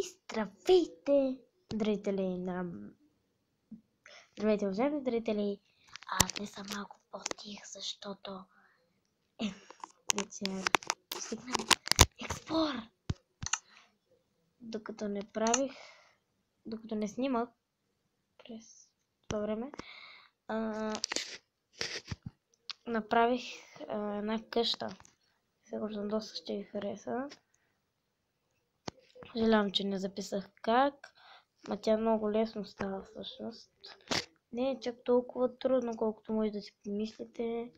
Здравейте, зрители на... Здравейте, уважаеми зрители. Днес съм малко по-тих, защото вече постигнам експлор. Докато не снимах през това време, направих една къща. Сигурно доста ще ви хареса. Съжалявам, че не записах как, но тя много лесно става всъщност. Не е чак толкова трудно, колкото може да си помислите.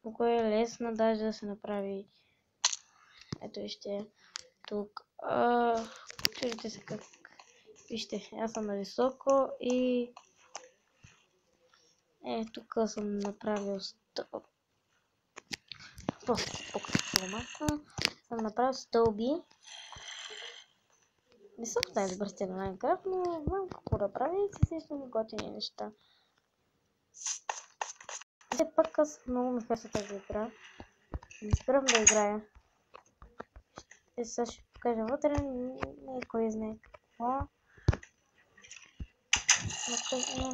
Много е лесно даже да се направи. Ето вижте тук. Чудите се как. Вижте, аз съм на високо и тук съм направил просто съм направил стълби. Не съм най-добър стил на Майнкрафт, но знам какво да правя и се сещам готини неща. Все пак аз много ми харесва тази игра. Не спирам да играя. Сега ще покажа вътре, не е кой знае какво.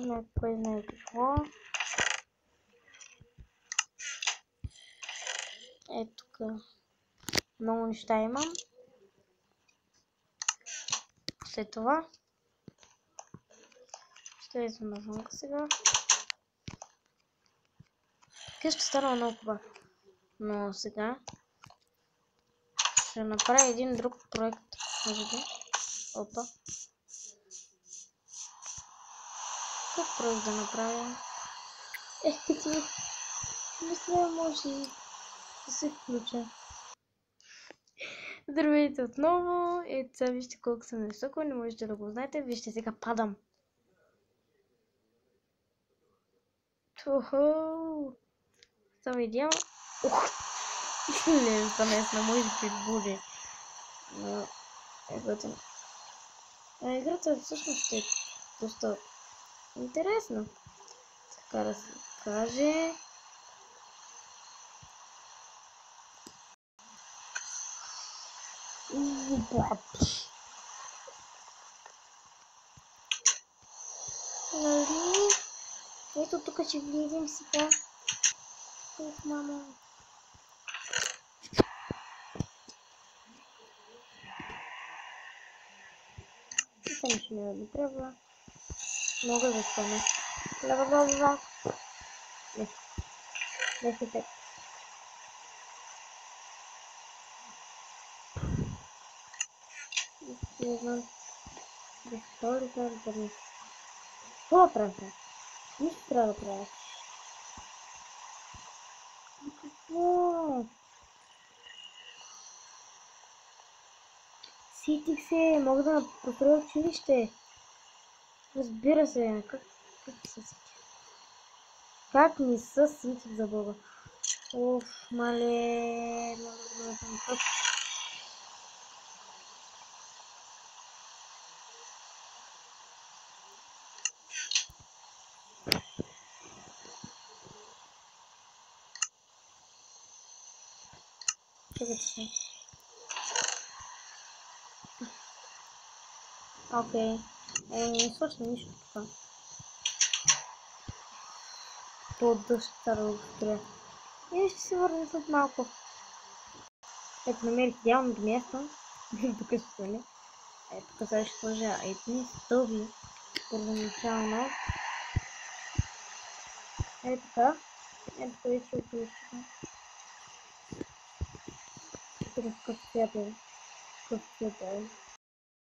Не е кой знае какво. Тук много неща имам. След това ще излезем навънка сега. Къща стана много хубава. Но сега ще направя един друг проект. Може би. Опа. Какъв проект да направя? Като мисля, може да се включа. Здравейте отново. Ето сега вижте колко съм високо, не можете да го знаете. Вижте, сега падам. Тухо! Само идеално. Не, замест на моите прибуди. Но играта всъщност е доста интересна. Така да се каже. Нали? Ето тук ще влизам сега. Ох, мама. Това нищо не трябва. Мога да стане. Ла. Не се тек. Не знам. Защо ли трябва да правя? Какво правя? Нищо трябва да правя. Какво? Сетих се, мога да построя училище. Разбира се, как се сетих? Как не се сетих за Бога? Оф, мале, много съм тъп. Чакайте се. Окей. Не свършва нищо така. По-дъжта да го строя. И ще се върна след малко. Ето намерих идеалното място. Тук ще стане. Тук сега ще сложа едни стълби. Първоначално. Така. Ето и ще отключим. Какъв цвят е?